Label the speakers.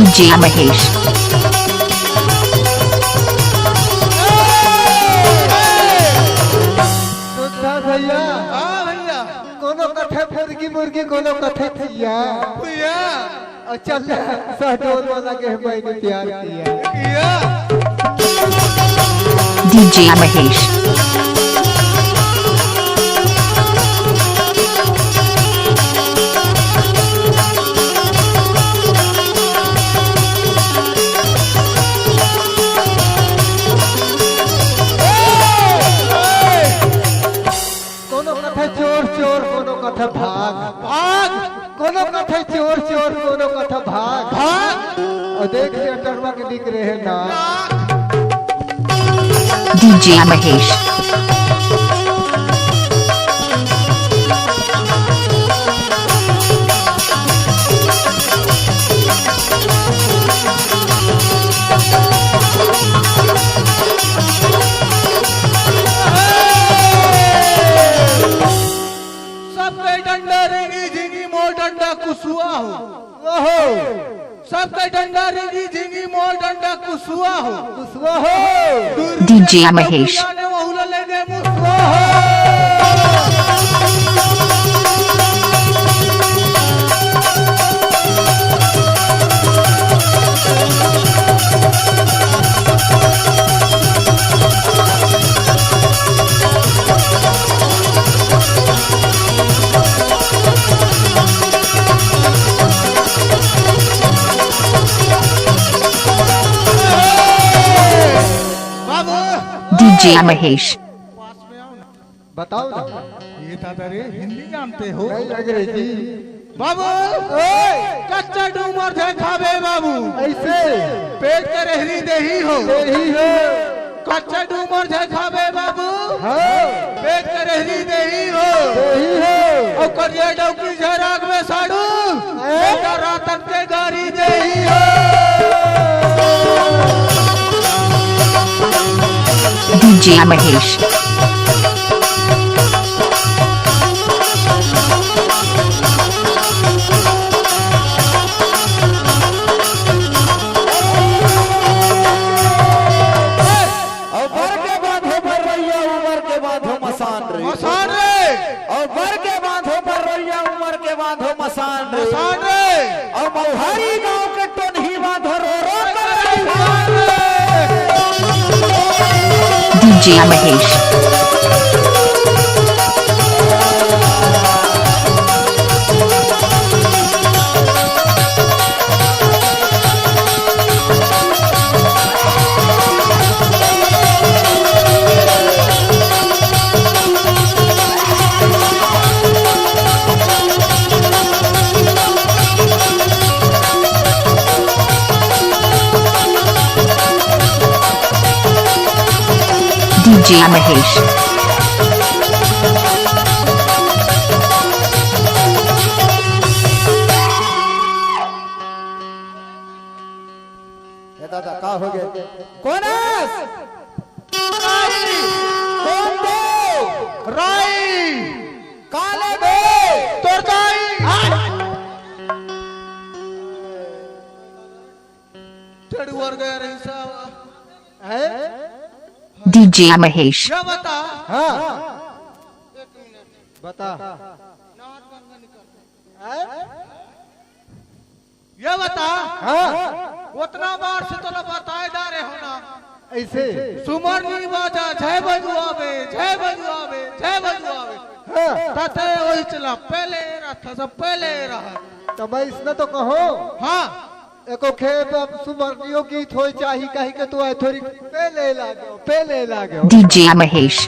Speaker 1: DJ Mahesh.
Speaker 2: भैया हाँ भैया कोनो कथे मुर्गी मुर्गी कोनो कथे भैया भैया चल सहडोल वाला के मैंने प्यार किया
Speaker 1: DJ Mahesh.
Speaker 2: चोर चोर कोनो कथा भाग भाग कोनो कथा चोर चोर कोनो कथा भाग भाग और देख थिएटरवा के दिख रहे हैं ना
Speaker 1: DJ Mahesh.
Speaker 2: कुसुआ हो ओहो सबका डंडा रिंगी झिंगी मोर डंडा कुसुआ हो
Speaker 1: DJ Mahesh. DJ Mahesh.
Speaker 2: बताओ ना ये तारे हिंदी जानते हो नहीं अंग्रेजी बाबू कच्चा डूमर थे खाबे बाबू ऐसे पेट के रहरी देही हो कच्चा डूमर थे खाबे बाबू हाँ पेट के रहरी देही हो और करिया डौकी झराग में साड़ू बेटा रातन के गारी देही हो
Speaker 1: DJ Mahesh.
Speaker 2: मसान रे और मौहारी गांव के टोनही बांधो रो
Speaker 1: DJ Mahesh. DJ Mahesh.
Speaker 2: दादा का हो गया कोनस कौन दो राई काले दो तोर दाई चढ़वर गया रे साहब है
Speaker 1: DJ Mahesh.
Speaker 2: क्या बता हाँ बता ये बता हाँ उतना बार से तो बताए जा रहे हो ना ऐसे सुमर नहीं बाजा जय बजुआवे जय बजुआवे जय बजुआवे हाँ ताते वही चला पहले रहा सब पहले रहा तो मैं इसने तो कहो हाँ एको खेत सुमरनियों गीत हो चाहिए कहीं के तू थोड़ी पहले लागे
Speaker 1: DJ Mahesh.